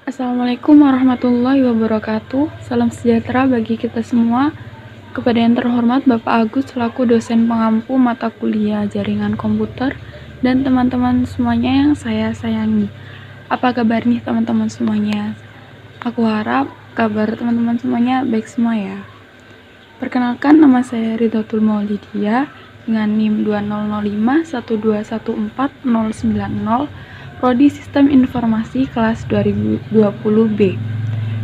Assalamualaikum warahmatullahi wabarakatuh. Salam sejahtera bagi kita semua. Kepada yang terhormat Bapak Agus selaku dosen pengampu mata kuliah jaringan komputer dan teman-teman semuanya yang saya sayangi. Apa kabar nih teman-teman semuanya? Aku harap kabar teman-teman semuanya baik semua ya. Perkenalkan, nama saya Ridhotul Maulidia dengan NIM 2005121490, Prodi Sistem Informasi kelas 2020B.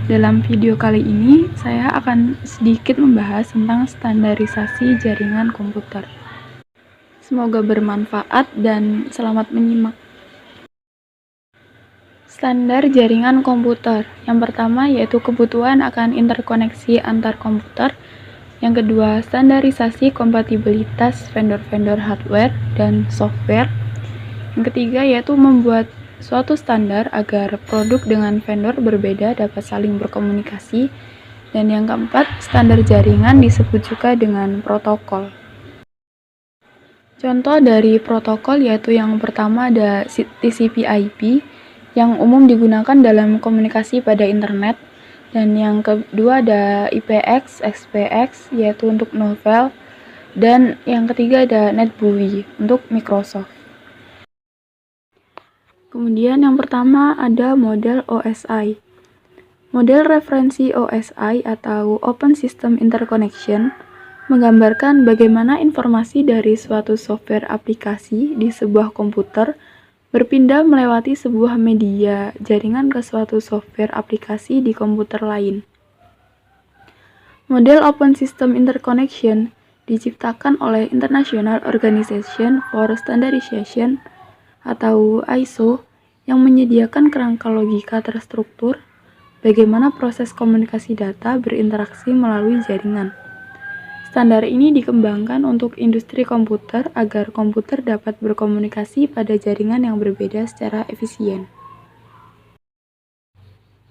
Dalam video kali ini, saya akan sedikit membahas tentang standarisasi jaringan komputer. Semoga bermanfaat dan selamat menyimak. Standar jaringan komputer. Yang pertama yaitu kebutuhan akan interkoneksi antar komputer. Yang kedua, standarisasi kompatibilitas vendor-vendor hardware dan software. Yang ketiga yaitu membuat suatu standar agar produk dengan vendor berbeda dapat saling berkomunikasi. Dan yang keempat, standar jaringan disebut juga dengan protokol. Contoh dari protokol yaitu yang pertama ada TCP/IP yang umum digunakan dalam komunikasi pada internet. Dan yang kedua ada IPX, XPX yaitu untuk novel. Dan yang ketiga ada NetBEUI untuk Microsoft. Kemudian yang pertama ada model OSI. Model referensi OSI atau Open System Interconnection menggambarkan bagaimana informasi dari suatu software aplikasi di sebuah komputer berpindah melewati sebuah media jaringan ke suatu software aplikasi di komputer lain. Model Open System Interconnection diciptakan oleh International Organization for Standardization atau ISO yang menyediakan kerangka logika terstruktur bagaimana proses komunikasi data berinteraksi melalui jaringan. Standar ini dikembangkan untuk industri komputer agar komputer dapat berkomunikasi pada jaringan yang berbeda secara efisien.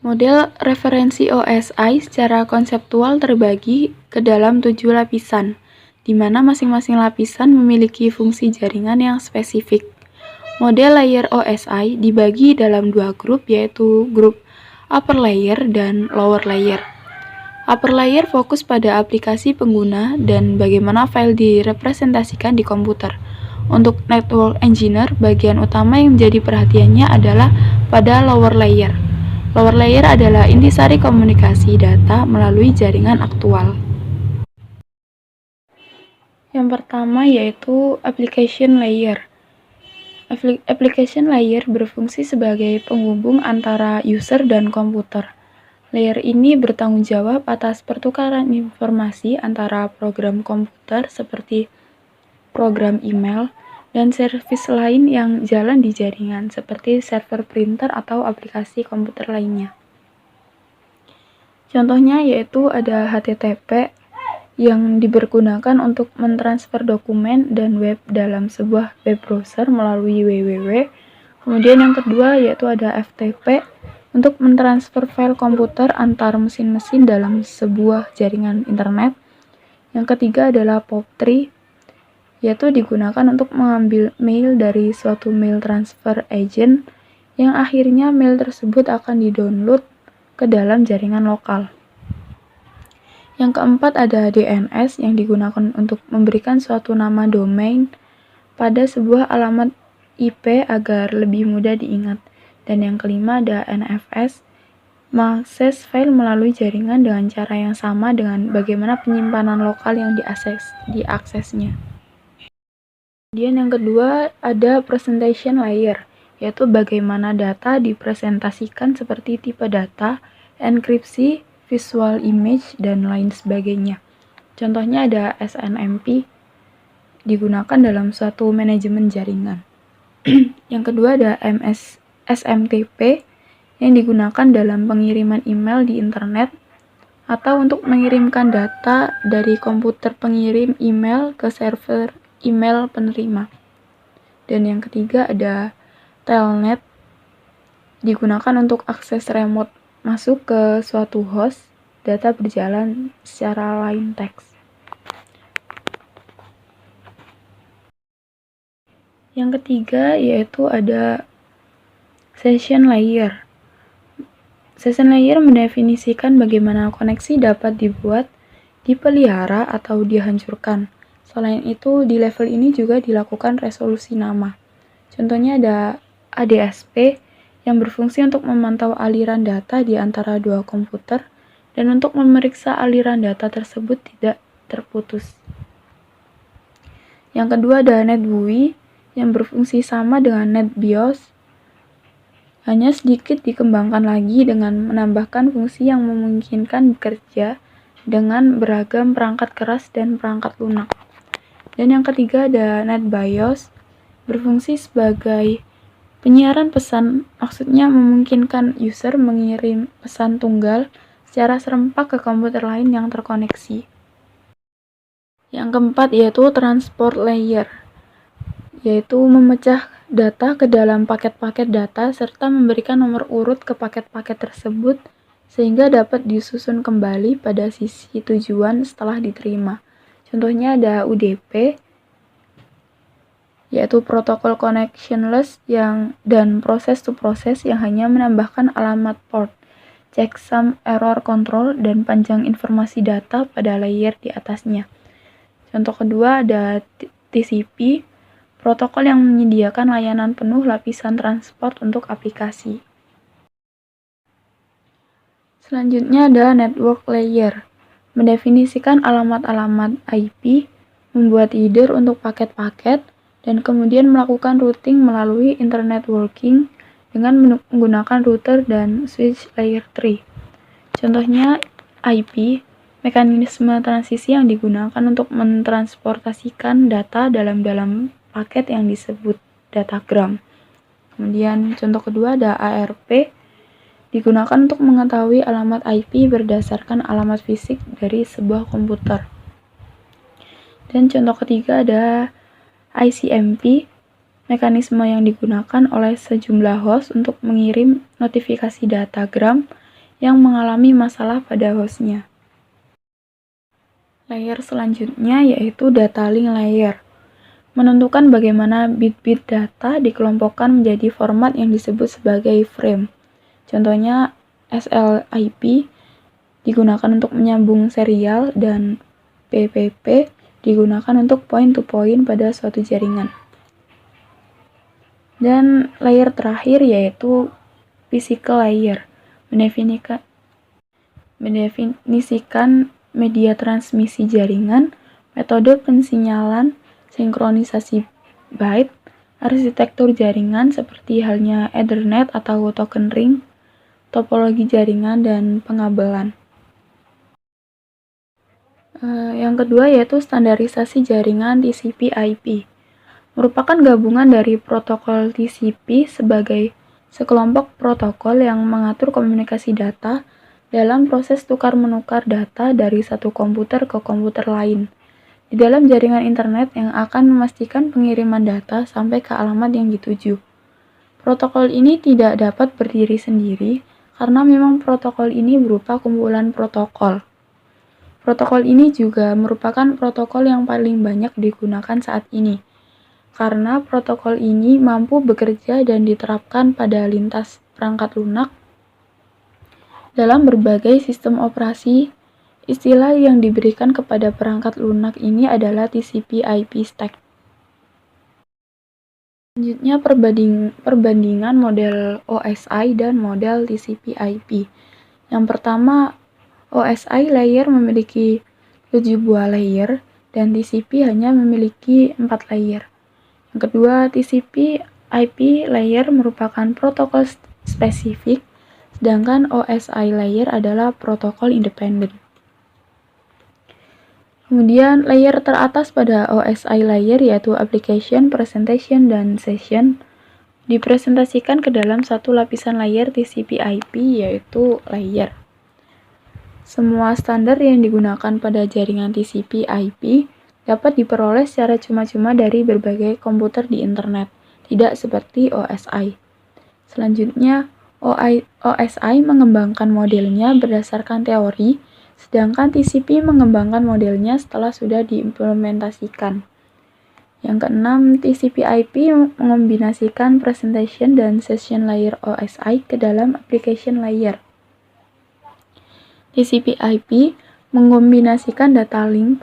Model referensi OSI secara konseptual terbagi ke dalam 7 lapisan, di mana masing-masing lapisan memiliki fungsi jaringan yang spesifik. Model layer OSI dibagi dalam 2 grup, yaitu grup upper layer dan lower layer. Upper layer fokus pada aplikasi pengguna dan bagaimana file direpresentasikan di komputer. Untuk network engineer, bagian utama yang menjadi perhatiannya adalah pada lower layer. Lower layer adalah intisari komunikasi data melalui jaringan aktual. Yang pertama yaitu application layer. Application layer berfungsi sebagai penghubung antara user dan komputer. Layer ini bertanggung jawab atas pertukaran informasi antara program komputer seperti program email dan servis lain yang jalan di jaringan seperti server printer atau aplikasi komputer lainnya. Contohnya yaitu ada HTTP yang dipergunakan untuk mentransfer dokumen dan web dalam sebuah web browser melalui www. Kemudian yang kedua yaitu ada FTP untuk mentransfer file komputer antar mesin-mesin dalam sebuah jaringan internet. Yang ketiga adalah POP3, yaitu digunakan untuk mengambil mail dari suatu mail transfer agent yang akhirnya mail tersebut akan didownload ke dalam jaringan lokal. Yang keempat ada DNS yang digunakan untuk memberikan suatu nama domain pada sebuah alamat IP agar lebih mudah diingat. Dan yang kelima ada NFS, mengakses file melalui jaringan dengan cara yang sama dengan bagaimana penyimpanan lokal yang diaksesnya. Kemudian yang kedua ada presentation layer, yaitu bagaimana data dipresentasikan seperti tipe data, enkripsi, visual image, dan lain sebagainya. Contohnya ada SNMP, digunakan dalam suatu manajemen jaringan. Yang kedua ada SMTP, yang digunakan dalam pengiriman email di internet, atau untuk mengirimkan data dari komputer pengirim email ke server email penerima. Dan yang ketiga ada Telnet, digunakan untuk akses remote masuk ke suatu host, data berjalan secara line text. Yang ketiga yaitu ada session layer. Session layer mendefinisikan bagaimana koneksi dapat dibuat, dipelihara, atau dihancurkan. Selain itu, di level ini juga dilakukan resolusi nama. Contohnya ada ADSP yang berfungsi untuk memantau aliran data di antara dua komputer dan untuk memeriksa aliran data tersebut tidak terputus. Yang kedua ada NetBEUI yang berfungsi sama dengan NetBIOS, hanya sedikit dikembangkan lagi dengan menambahkan fungsi yang memungkinkan bekerja dengan beragam perangkat keras dan perangkat lunak. Dan yang ketiga ada NetBIOS, berfungsi sebagai penyiaran pesan, maksudnya memungkinkan user mengirim pesan tunggal secara serempak ke komputer lain yang terkoneksi. Yang keempat yaitu transport layer, yaitu memecah data ke dalam paket-paket data serta memberikan nomor urut ke paket-paket tersebut sehingga dapat disusun kembali pada sisi tujuan setelah diterima. Contohnya ada UDP, yaitu protokol connectionless dan process to process yang hanya menambahkan alamat port, checksum, error control, dan panjang informasi data pada layer di atasnya. Contoh kedua ada TCP, protokol yang menyediakan layanan penuh lapisan transport untuk aplikasi. Selanjutnya ada network layer, mendefinisikan alamat-alamat IP, membuat header untuk paket-paket, dan kemudian melakukan routing melalui internet working dengan menggunakan router dan switch layer 3. Contohnya IP, mekanisme transisi yang digunakan untuk mentransportasikan data dalam paket yang disebut datagram. Kemudian contoh kedua ada ARP, digunakan untuk mengetahui alamat IP berdasarkan alamat fisik dari sebuah komputer. Dan contoh ketiga ada ICMP, mekanisme yang digunakan oleh sejumlah host untuk mengirim notifikasi datagram yang mengalami masalah pada hostnya. Layer selanjutnya yaitu data link layer, menentukan bagaimana bit-bit data dikelompokkan menjadi format yang disebut sebagai frame. Contohnya SLIP digunakan untuk menyambung serial dan PPP digunakan untuk point-to-point pada suatu jaringan. Dan layer terakhir yaitu physical layer, mendefinisikan media transmisi jaringan, metode pensinyalan, sinkronisasi byte, arsitektur jaringan seperti halnya Ethernet atau token ring, topologi jaringan, dan pengabelan. Yang kedua yaitu standarisasi jaringan TCP/IP, merupakan gabungan dari protokol TCP sebagai sekelompok protokol yang mengatur komunikasi data dalam proses tukar-menukar data dari satu komputer ke komputer lain di dalam jaringan internet yang akan memastikan pengiriman data sampai ke alamat yang dituju. Protokol ini tidak dapat berdiri sendiri karena memang protokol ini berupa kumpulan protokol. Protokol ini juga merupakan protokol yang paling banyak digunakan saat ini, karena protokol ini mampu bekerja dan diterapkan pada lintas perangkat lunak dalam berbagai sistem operasi. Istilah yang diberikan kepada perangkat lunak ini adalah TCP/IP stack. Selanjutnya perbandingan model OSI dan model TCP/IP. Yang pertama, OSI layer memiliki 7 buah layer dan TCP hanya memiliki 4 layer. Yang kedua, TCP/IP layer merupakan protokol spesifik, sedangkan OSI layer adalah protokol independen. Kemudian layer teratas pada OSI layer yaitu application, presentation, dan session dipresentasikan ke dalam satu lapisan layer TCP/IP yaitu layer. Semua standar yang digunakan pada jaringan TCP/IP dapat diperoleh secara cuma-cuma dari berbagai komputer di internet, tidak seperti OSI. Selanjutnya, OSI mengembangkan modelnya berdasarkan teori, sedangkan TCP mengembangkan modelnya setelah sudah diimplementasikan. Yang keenam, TCP/IP mengombinasikan presentation dan session layer OSI ke dalam application layer. TCP/IP mengombinasikan data link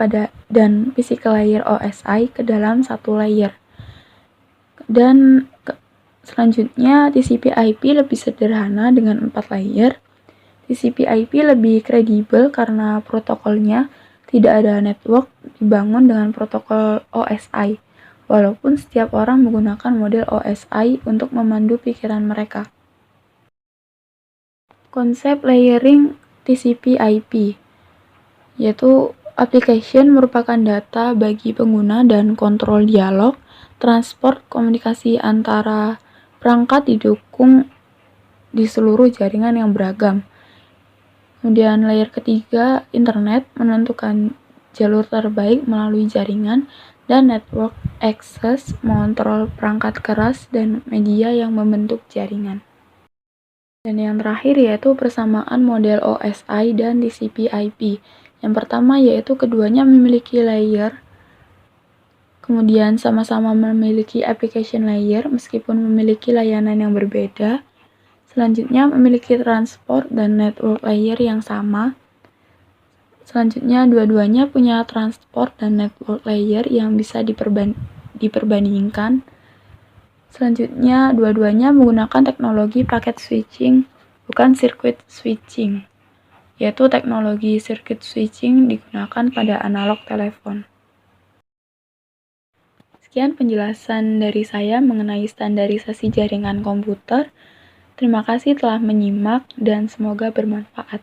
dan physical layer OSI ke dalam satu layer. Dan selanjutnya TCP/IP lebih sederhana dengan 4 layer. TCP/IP lebih kredibel karena protokolnya tidak ada network dibangun dengan protokol OSI, walaupun setiap orang menggunakan model OSI untuk memandu pikiran mereka. Konsep layering TCP/IP, yaitu application merupakan data bagi pengguna dan kontrol dialog, transport, komunikasi antara perangkat didukung di seluruh jaringan yang beragam. Kemudian layer ketiga, internet, menentukan jalur terbaik melalui jaringan, dan network access mengontrol perangkat keras dan media yang membentuk jaringan. Dan yang terakhir yaitu persamaan model OSI dan TCP/IP. Yang pertama yaitu keduanya memiliki layer, kemudian sama-sama memiliki application layer meskipun memiliki layanan yang berbeda. Selanjutnya memiliki transport dan network layer yang sama. Selanjutnya dua-duanya punya transport dan network layer yang bisa diperbandingkan. Selanjutnya, dua-duanya menggunakan teknologi paket switching, bukan circuit switching, yaitu teknologi circuit switching digunakan pada analog telepon. Sekian penjelasan dari saya mengenai standarisasi jaringan komputer. Terima kasih telah menyimak dan semoga bermanfaat.